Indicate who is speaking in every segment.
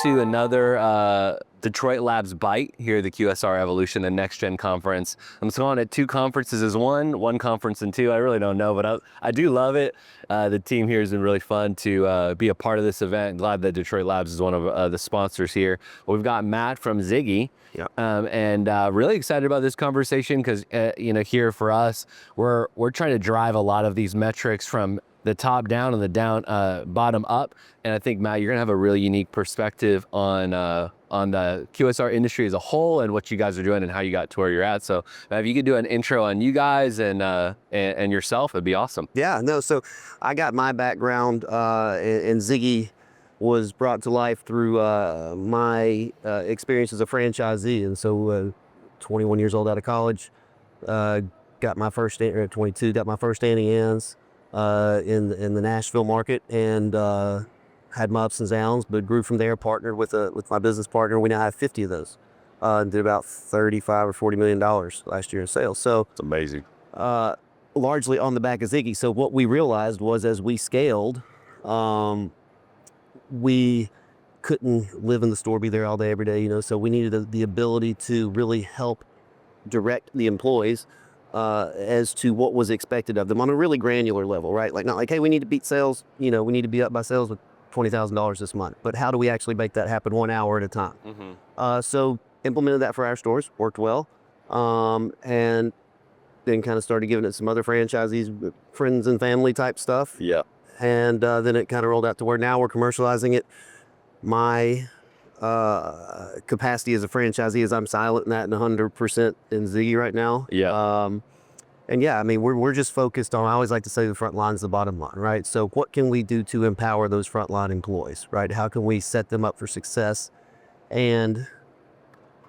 Speaker 1: to another Detroit Labs Bite here at the QSR Evolution and NextGen Conference. I'm calling it two conferences as one conference and two. I really don't know, but I do love it. The team here has been really fun to be a part of this event. Glad that Detroit Labs is one of the sponsors here. We've got Matt from Zigy.
Speaker 2: Yep.
Speaker 1: And really excited about this conversation because here for us, we're trying to drive a lot of these metrics from the top down and the bottom up. And I think, Matt, you're gonna have a really unique perspective on the QSR industry as a whole and what you guys are doing and how you got to where you're at. So if you could do an intro on you guys and yourself, it'd be awesome.
Speaker 2: Yeah, no, so I got my background in Zigy was brought to life through my experience as a franchisee. And so 21 years old out of college, got my first, 22, got my first Auntie in the Nashville market, and had my ups and downs, but grew from there, partnered with my business partner. We now have 50 of those, and did about $35 or $40 million last year in sales. So
Speaker 1: it's amazing.
Speaker 2: Largely on the back of Zigy. So what we realized was as we scaled, we couldn't live in the store, be there all day, every day, so we needed the ability to really help direct the employees as to what was expected of them on a really granular level, right? Like, not like, hey, we need to beat sales, we need to be up by sales with $20,000 this month, but how do we actually make that happen 1 hour at a time? Mm-hmm. So implemented that for our stores, worked well, and then kind of started giving it some other franchisees, friends and family type stuff.
Speaker 1: Yeah.
Speaker 2: And then it kind of rolled out to where now we're commercializing it. My capacity as a franchisee is I'm silent in that and 100% in Zigy right now.
Speaker 1: Yeah.
Speaker 2: And yeah, I mean, we're just focused on, I always like to say the front line is the bottom line, right? So what can we do to empower those frontline employees, right? How can we set them up for success and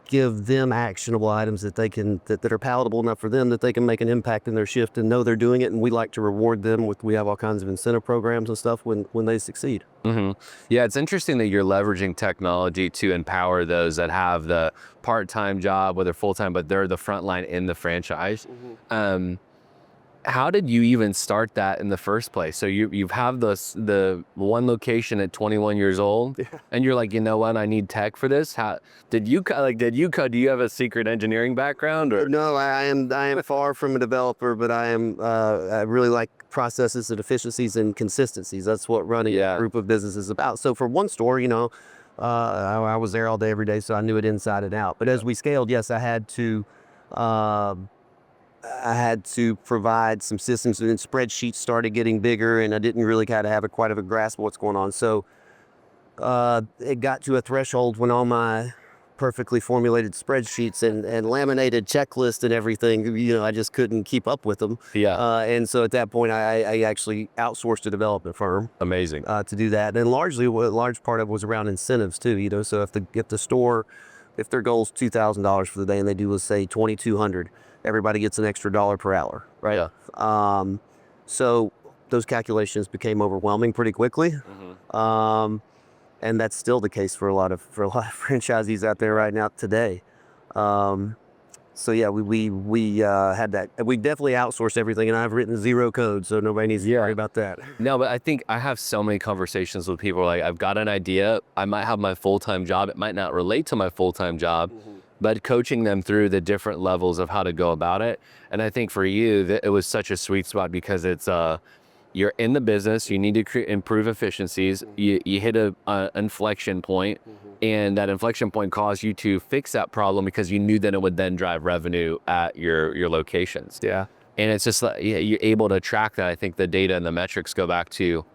Speaker 2: give them actionable items that that are palatable enough for them that they can make an impact in their shift and know they're doing it. And we like to reward them we have all kinds of incentive programs and stuff when they succeed.
Speaker 1: Mm-hmm. Yeah, it's interesting that you're leveraging technology to empower those that have the part-time job, whether full-time, but they're the front line in the franchise. Mm-hmm. How did you even start that in the first place? So you have the one location at 21 years old, yeah, and you're like, you know what, I need tech for this. How did you code? Do you have a secret engineering background? Or
Speaker 2: no, I am far from a developer, but I really like processes and efficiencies and consistencies. That's what running a group of business is about. So for one store, I was there all day, every day, so I knew it inside and out. But as we scaled, yes, I had to provide some systems, and then spreadsheets started getting bigger, and I didn't really kind of have quite a grasp of what's going on. So it got to a threshold when all my perfectly formulated spreadsheets and laminated checklists and everything, I just couldn't keep up with them.
Speaker 1: Yeah.
Speaker 2: And so at that point, I actually outsourced a development firm.
Speaker 1: Amazing.
Speaker 2: To do that. And largely, a large part of it was around incentives too, so if the store, if their goal is $2,000 for the day and they do, let's say, $2,200, everybody gets an extra $1 per hour, right?
Speaker 1: Yeah.
Speaker 2: So those calculations became overwhelming pretty quickly. Mm-hmm. And that's still the case for a lot of franchisees out there right now today. So yeah, we had that. We definitely outsourced everything, and I've written zero code, so nobody needs to worry about that.
Speaker 1: No, but I think I have so many conversations with people like, I've got an idea. I might have my full-time job. It might not relate to my full-time job. Mm-hmm. But coaching them through the different levels of how to go about it. And I think for you, it was such a sweet spot because it's, you're in the business, you need to improve efficiencies, mm-hmm, you hit an inflection point, mm-hmm, and that inflection point caused you to fix that problem because you knew that it would then drive revenue at your locations.
Speaker 2: Yeah.
Speaker 1: And it's just like, you're able to track that. I think the data and the metrics go back to,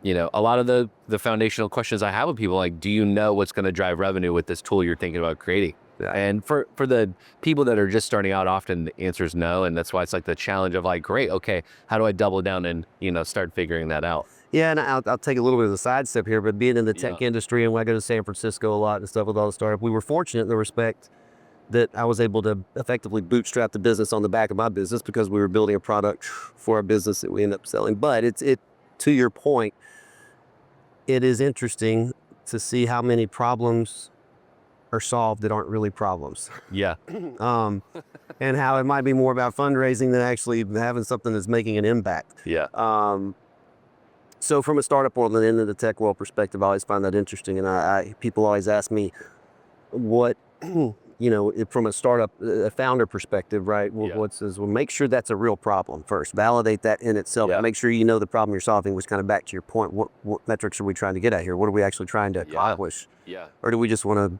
Speaker 1: a lot of the foundational questions I have with people, like, do you know what's going to drive revenue with this tool you're thinking about creating? And for the people that are just starting out, often the answer is no. And that's why it's like the challenge of like, great, okay, how do I double down and, start figuring that out?
Speaker 2: Yeah, and I'll take a little bit of a sidestep here, but being in the tech industry, and when I go to San Francisco a lot and stuff with all the startups, we were fortunate in the respect that I was able to effectively bootstrap the business on the back of my business because we were building a product for our business that we ended up selling. But it to your point, it is interesting to see how many problems are solved that aren't really problems.
Speaker 1: Yeah.
Speaker 2: And how it might be more about fundraising than actually having something that's making an impact.
Speaker 1: Yeah.
Speaker 2: So from a startup world and the end of the tech world perspective, I always find that interesting. And people always ask me what, from a startup, a founder perspective, right? What says, well, make sure that's a real problem first. Validate that in itself.
Speaker 1: Yeah.
Speaker 2: Make sure you know the problem you're solving, which kind of back to your point. What metrics are we trying to get at here? What are we actually trying to accomplish?
Speaker 1: Yeah.
Speaker 2: Or do we just want to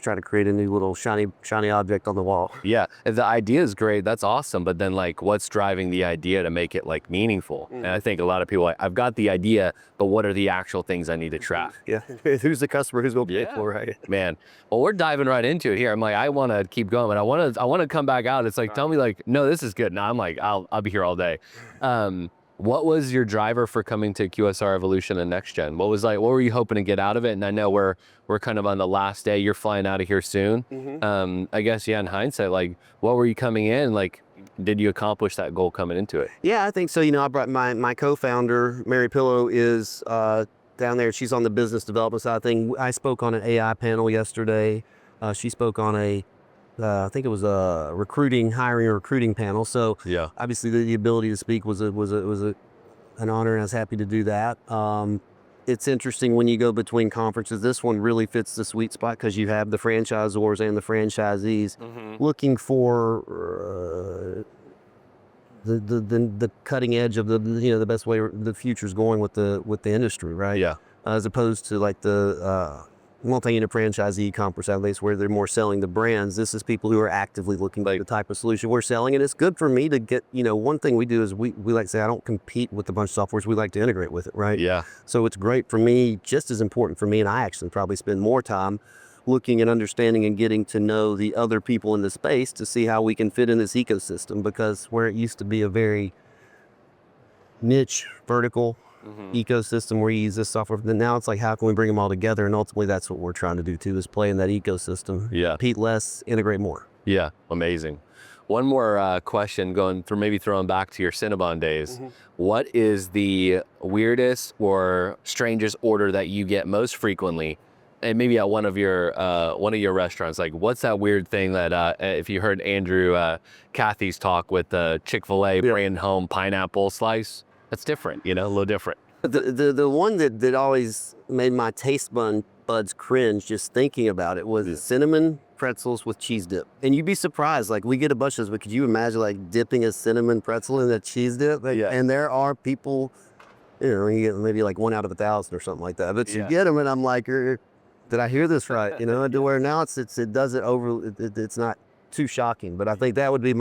Speaker 2: try to create a new little shiny object on the wall?
Speaker 1: Yeah, the idea is great. That's awesome. But then, like, what's driving the idea to make it like meaningful? And I think a lot of people like, I've got the idea, but what are the actual things I need to track?
Speaker 2: Yeah, who's the customer? Who's going to pay for it? Right?
Speaker 1: Man, well, we're diving right into it here. I'm like, I want to keep going, but I want to come back out. It's like, tell me, like, no, this is good. No, I'm like, I'll be here all day. What was your driver for coming to QSR Evolution and NextGen? What were you hoping to get out of it? And I know we're kind of on the last day. You're flying out of here soon. I guess, in hindsight, like, what were you coming in? Like, did you accomplish that goal coming into it?
Speaker 2: Yeah, I think so. I brought my co-founder, Mary Pillow, is down there. She's on the business development side of things. I spoke on an AI panel yesterday. She spoke on I think it was a hiring or recruiting panel. So obviously the ability to speak was an honor, and I was happy to do that. It's interesting when you go between conferences. This one really fits the sweet spot because you have the franchisors and the franchisees looking for the cutting edge of the best way the future's going with the industry, right?
Speaker 1: Yeah.
Speaker 2: As opposed to like the multi-unit franchisee conference, at least, where they're more selling the brands. This is people who are actively looking for the type of solution we're selling. And it's good for me to get, one thing we do is we like to say, I don't compete with a bunch of softwares. We like to integrate with it, right?
Speaker 1: Yeah.
Speaker 2: So it's great for me, just as important for me. And I actually probably spend more time looking and understanding and getting to know the other people in the space to see how we can fit in this ecosystem, because where it used to be a very niche, vertical ecosystem where you use this software, then now it's like, how can we bring them all together? And ultimately that's what we're trying to do too, is play in that ecosystem. Compete less, integrate more.
Speaker 1: Yeah, amazing. One more question, throwing back to your Cinnabon days. What is the weirdest or strangest order that you get most frequently? And maybe at one of your restaurants, like, what's that weird thing that if you heard Andrew Cathy's talk with the Chick-fil-A bringing home pineapple slice, that's different, a little different.
Speaker 2: The one that always made my taste buds cringe just thinking about it was cinnamon pretzels with cheese dip. And you'd be surprised, like, we get a bunch of those, but could you imagine like dipping a cinnamon pretzel in a cheese dip? And there are people, you get maybe like 1 out of 1,000 or something like that, but you get them, and I'm like, did I hear this right? To where now it doesn't it's not too shocking, but I think that would be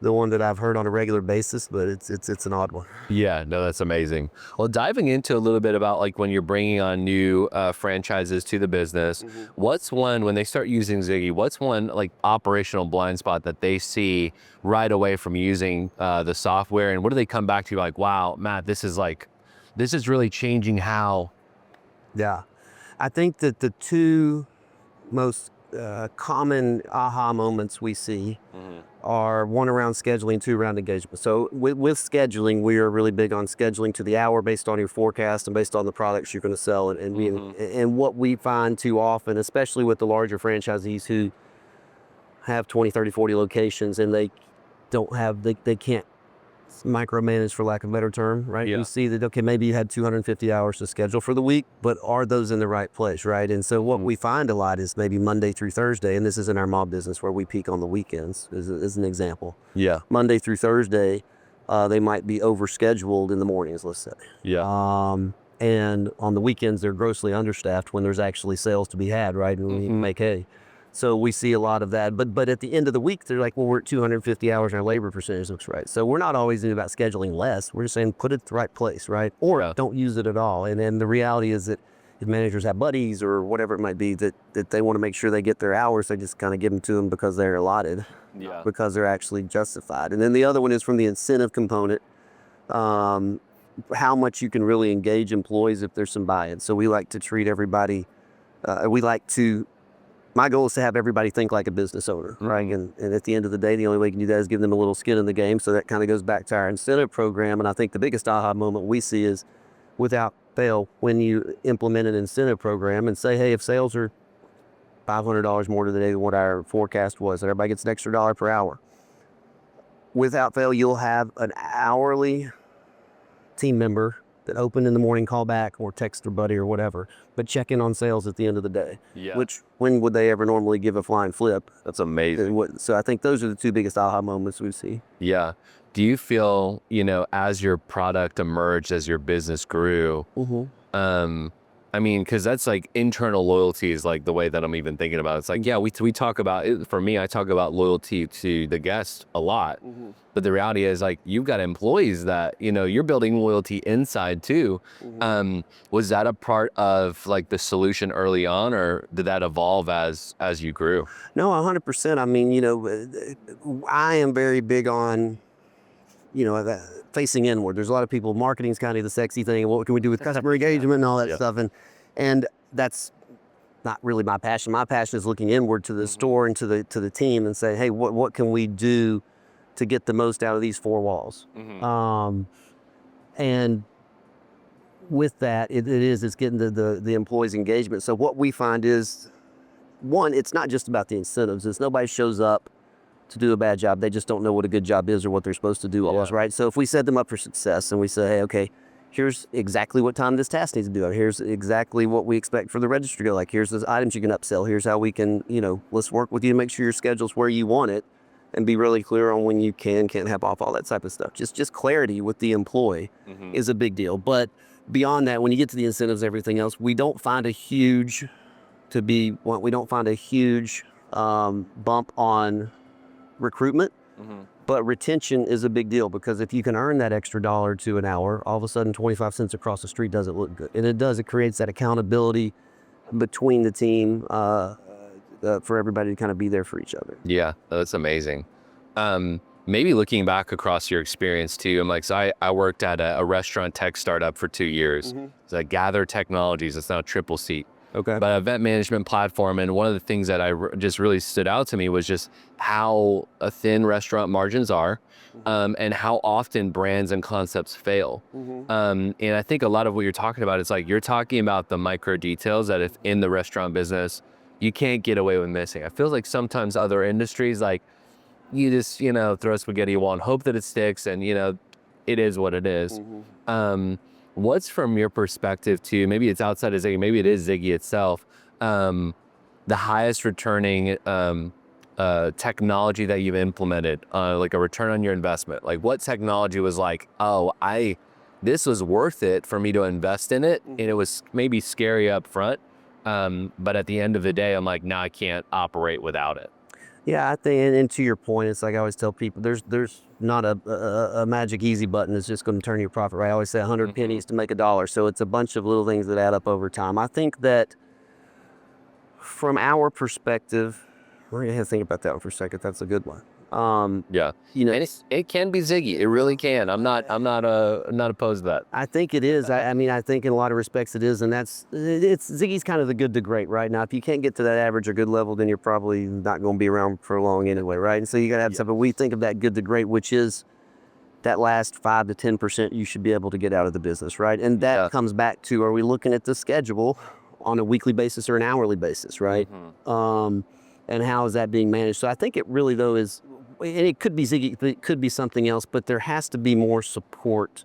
Speaker 2: the one that I've heard on a regular basis, but it's an odd one.
Speaker 1: Yeah, no, that's amazing. Well, diving into a little bit about like when you're bringing on new franchises to the business, what's one, when they start using Zigy, what's one like operational blind spot that they see right away from using the software, and what do they come back to you like, wow, Matt, this is really changing how?
Speaker 2: Yeah, I think that the two most common aha moments we see are one around scheduling, two around engagement. So with scheduling, we are really big on scheduling to the hour based on your forecast and based on the products you're going to sell. And what we find too often, especially with the larger franchisees who have 20, 30, 40 locations, and they can't micromanage, for lack of a better term, right? You see that, okay, maybe you had 250 hours to schedule for the week, but are those in the right place, right? And so what we find a lot is maybe Monday through Thursday, and this is in our mob business where we peak on the weekends, as an example. Monday through Thursday, they might be overscheduled in the mornings, let's say. And on the weekends, they're grossly understaffed when there's actually sales to be had, right? And we make hay. So we see a lot of that, but at the end of the week, they're like, well, we're at 250 hours and our labor percentage looks right. So we're not always about scheduling less. We're just saying put it at the right place, right? Or don't use it at all. And then the reality is that if managers have buddies or whatever it might be that they want to make sure they get their hours, they just kind of give them to them because they're allotted, because they're actually justified. And then the other one is from the incentive component, how much you can really engage employees if there's some buy-in. So we like to treat everybody, my goal is to have everybody think like a business owner, right? And at the end of the day, the only way you can do that is give them a little skin in the game. So that kind of goes back to our incentive program. And I think the biggest aha moment we see is, without fail, when you implement an incentive program and say, hey, if sales are $500 more today than what our forecast was, and everybody gets an extra $1 per hour, without fail, you'll have an hourly team member open in the morning, call back, or text their buddy or whatever, but check in on sales at the end of the day.
Speaker 1: Yeah.
Speaker 2: Which, when would they ever normally give a flying flip?
Speaker 1: That's amazing.
Speaker 2: So I think those are the two biggest aha moments we see.
Speaker 1: Yeah. Do you feel, as your product emerged, as your business grew, I mean, because that's like internal loyalty is like the way that I'm even thinking about it. It's like, yeah, we talk about it. For me, I talk about loyalty to the guest a lot. But the reality is, like, you've got employees that, you're building loyalty inside too. Was that a part of like the solution early on, or did that evolve as you grew?
Speaker 2: No, 100%. I mean, I am very big on, facing inward. There's a lot of people, marketing's kind of the sexy thing. What can we do with customer engagement and all that stuff? And that's not really my passion. My passion is looking inward to the store and to the team and say, hey, what can we do to get the most out of these four walls? And with that, it's getting the employees' engagement. So what we find is, one, it's not just about the incentives. It's nobody shows up to do a bad job. They just don't know what a good job is or what they're supposed to do almost, right? So if we set them up for success and we say, hey, okay, here's exactly what time this task needs to do. Here's exactly what we expect for the register to go. Like, here's the items you can upsell. Here's how we can, let's work with you to make sure your schedule's where you want it and be really clear on when you can't have off, all that type of stuff. Just clarity with the employee is a big deal. But beyond that, when you get to the incentives, everything else, we don't find a huge bump on recruitment, but retention is a big deal, because if you can earn that extra $1 to an hour, all of a sudden 25 cents across the street doesn't look good. And it creates that accountability between the team for everybody to kind of be there for each other.
Speaker 1: Yeah, that's amazing. Maybe looking back across your experience too, I'm like, so I worked at a restaurant tech startup for 2 years. It's like Gather Technologies. It's now Triple Seat.
Speaker 2: Okay.
Speaker 1: But event management platform, and one of the things that just really stood out to me was just how thin restaurant margins are, and how often brands and concepts fail. And I think a lot of what you're talking about is like, you're talking about the micro details that if in the restaurant business, you can't get away with missing. I feel like sometimes other industries, like, you just, throw spaghetti wall and hope that it sticks, and, it is what it is. What's, from your perspective too, maybe it's outside of Zigy, maybe it is Zigy itself, the highest returning technology that you've implemented, like a return on your investment? Like, what technology was like, oh, this was worth it for me to invest in it, and it was maybe scary up front, but at the end of the day, I'm like, I can't operate without it.
Speaker 2: Yeah, I think, and to your point, it's like I always tell people, there's not a magic easy button that's just going to turn your profit, right? I always say 100 pennies to make $1. So it's a bunch of little things that add up over time. I think that from our perspective, we're going to think about that one for a second. That's a good one.
Speaker 1: Yeah, and it can be Zigy. It really can. I'm not opposed to that.
Speaker 2: I think it is. I mean, I think in a lot of respects it is, and it's Ziggy's kind of the good to great, right? Now, if you can't get to that average or good level, then you're probably not going to be around for long anyway, right? And so you got to have something. We think of that good to great, which is that last 5 to 10% you should be able to get out of the business, right? And that comes back to, are we looking at the schedule on a weekly basis or an hourly basis, right? And how is that being managed? So I think it really, though, is, and it could be Zigy, it could be something else, but there has to be more support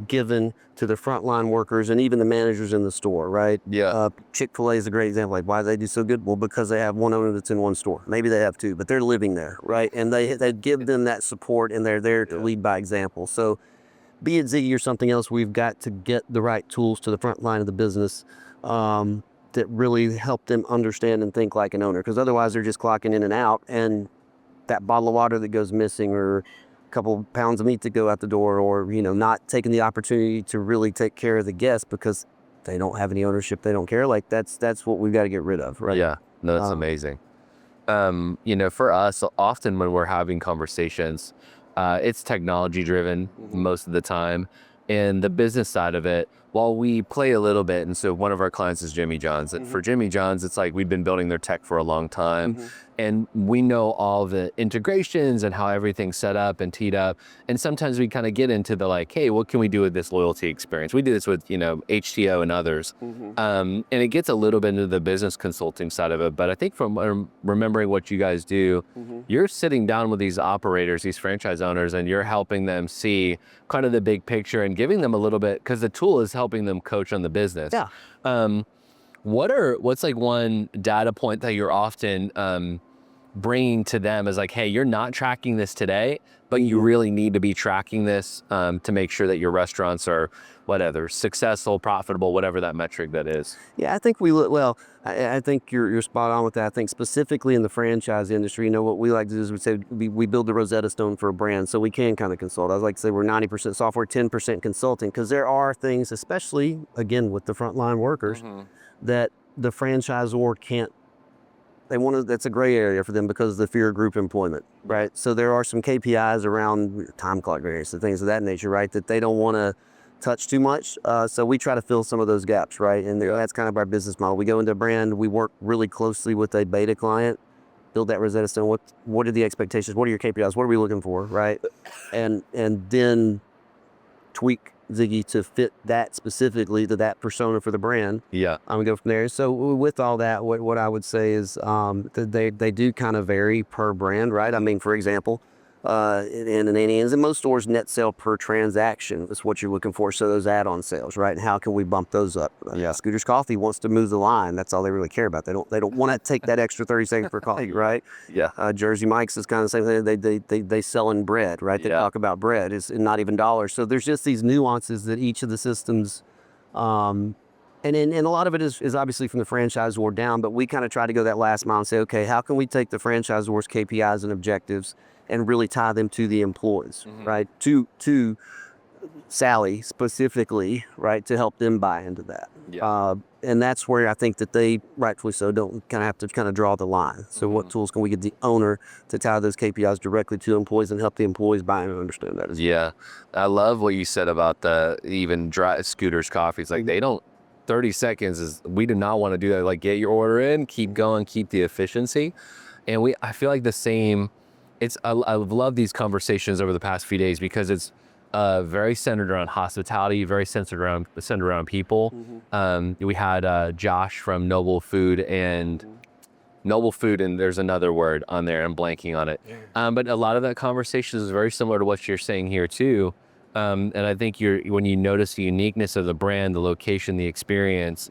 Speaker 2: given to the frontline workers and even the managers in the store, right?
Speaker 1: Yeah.
Speaker 2: Chick-fil-A is a great example. Like, why do they do so good? Well, because they have one owner that's in one store. Maybe they have two, but they're living there, right? And they give them that support, and they're there to lead by example. So be it Zigy or something else, we've got to get the right tools to the front line of the business that really help them understand and think like an owner, because otherwise they're just clocking in and out, and that bottle of water that goes missing, or a couple pounds of meat to go out the door, or not taking the opportunity to really take care of the guests because they don't have any ownership, they don't care. Like, that's what we've got to get rid of, right?
Speaker 1: Yeah, no, that's amazing. For us, often when we're having conversations, it's technology driven most of the time, and the business side of it, while we play a little bit, and so one of our clients is Jimmy John's, and for Jimmy John's, it's like we've been building their tech for a long time, and we know all the integrations and how everything's set up and teed up, and sometimes we kind of get into the like, hey, what can we do with this loyalty experience? We do this with, you know, HTO and others, and it gets a little bit into the business consulting side of it, but I think from remembering what you guys do, you're sitting down with these operators, these franchise owners, and you're helping them see kind of the big picture and giving them a little bit, because the tool is helping them coach on the business.
Speaker 2: Yeah.
Speaker 1: What's like one data point that you're often bringing to them as like, hey, you're not tracking this today, but you really need to be tracking this to make sure that your restaurants are whatever, successful, profitable, whatever that metric that is.
Speaker 2: Yeah, I think I think you're spot on with that. I think specifically in the franchise industry, you know, what we like to do is we say we build the Rosetta Stone for a brand, so we can kind of consult. I like to say we're 90% software, 10% consulting, because there are things, especially again with the frontline workers, that the franchisor can't. They want to. That's a gray area for them because of the fear of group employment, right? So there are some KPIs around time clock variance and things of that nature, right? That they don't want to touch too much. So we try to fill some of those gaps, right? And that's kind of our business model. We go into a brand, we work really closely with a beta client, build that Rosetta Stone. What are the expectations? What are your KPIs? What are we looking for, right? And then tweak Zigy to fit that specifically to that persona for the brand.
Speaker 1: Yeah.
Speaker 2: We go from there. So with all that, what I would say is that they do kind of vary per brand, right? I mean, for example, in most stores, net sale per transaction is what you're looking for. So those add-on sales, right? And how can we bump those up? Scooter's Coffee wants to move the line. That's all they really care about. They don't want to take that extra 30 seconds per coffee, right? Jersey Mike's is kind of the same thing. They sell in bread, right? They talk about bread. It's not even dollars. So there's just these nuances that each of the systems, and a lot of it is obviously from the franchisor down, but we kind of try to go that last mile and say, okay, how can we take the franchisor's KPIs and objectives and really tie them to the employees, right? To Sally specifically, right? To help them buy into that. And that's where I think that they, rightfully so, don't kind of have to kind of draw the line. So what tools can we get the owner to tie those KPIs directly to employees and help the employees buy and understand that as well?
Speaker 1: Yeah. I love what you said about the even dry Scooter's Coffee. It's like they don't, 30 seconds is, we do not want to do that. Like, get your order in, keep going, keep the efficiency. And I feel like the same, I've loved these conversations over the past few days because it's very centered around hospitality, very centered around people. We had Josh from Noble Food, and there's another word on there, I'm blanking on it. But a lot of that conversation is very similar to what you're saying here too. And I think when you notice the uniqueness of the brand, the location, the experience,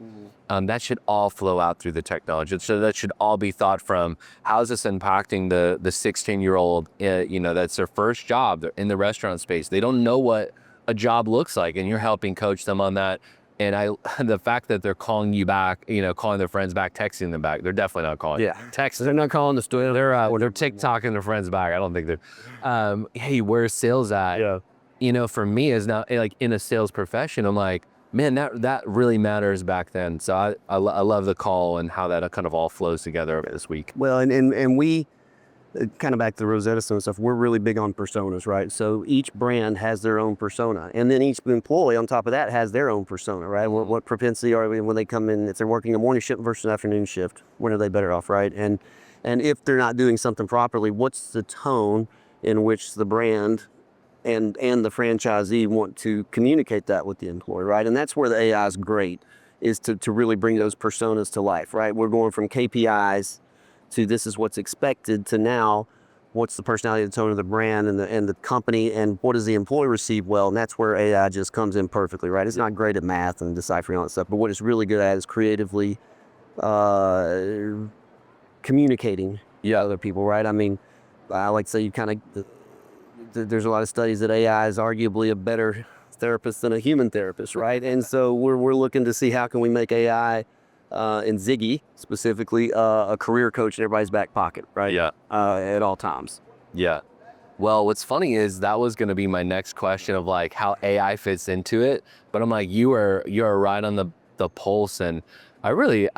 Speaker 1: that should all flow out through the technology. So that should all be thought from, how's this impacting the 16-year-old, that's their first job. They're in the restaurant space. They don't know what a job looks like, and you're helping coach them on that. And the fact that they're calling you back, calling their friends back, texting them back, they're definitely not calling. Texting.
Speaker 2: They're not calling the store.
Speaker 1: They're TikToking their friends back. I don't think they're, hey, where's sales at? For me, as now, like in a sales profession, I'm like, man, that really matters back then. So I love the call and how that kind of all flows together this week.
Speaker 2: Well, and we, kind of back to the Rosetta Stone stuff, we're really big on personas, right? So each brand has their own persona. And then each employee on top of that has their own persona, right? What propensity are we when they come in, if they're working a morning shift versus an afternoon shift, when are they better off, right? And if they're not doing something properly, what's the tone in which the brand and the franchisee want to communicate that with the employee, right? And that's where the AI is great, is to really bring those personas to life, right? We're going from KPIs to this is what's expected to now what's the personality, the tone of the brand and the company, and what does the employee receive well? And that's where AI just comes in perfectly, right? It's not great at math and deciphering all that stuff, but what it's really good at is creatively communicating to other people, right? I mean, I like to say there's a lot of studies that AI is arguably a better therapist than a human therapist, right? And so we're looking to see how can we make AI and Zigy specifically a career coach in everybody's back pocket, right? At all times.
Speaker 1: Well, what's funny is that was going to be my next question of like how AI fits into it, but I'm like, you're right on the pulse, and I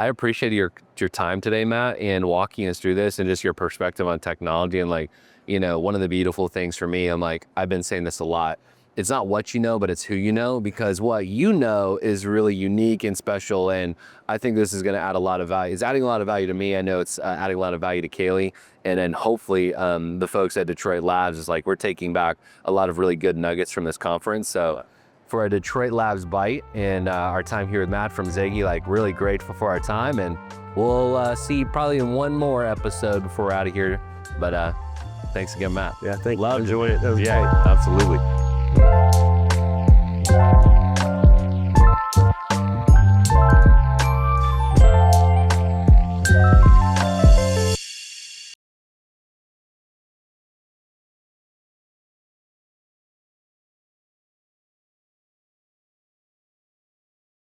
Speaker 1: appreciate your time today, Matt, and walking us through this and just your perspective on technology. And like, one of the beautiful things for me, I'm like, I've been saying this a lot, it's not what you know, but it's who you know, because what you know is really unique and special. And I think this is going to add a lot of value. It's adding a lot of value to me. I know it's adding a lot of value to Kaylee. And then hopefully the folks at Detroit Labs is like, we're taking back a lot of really good nuggets from this conference. So for a Detroit Labs bite and our time here with Matt from Zigy, like really grateful for our time. And we'll see you probably in one more episode before we're out of here. But thanks again, Matt.
Speaker 2: Yeah, thank you.
Speaker 1: Loved it.
Speaker 2: Enjoyed it. That was
Speaker 1: Yeah,
Speaker 2: fun.
Speaker 1: absolutely.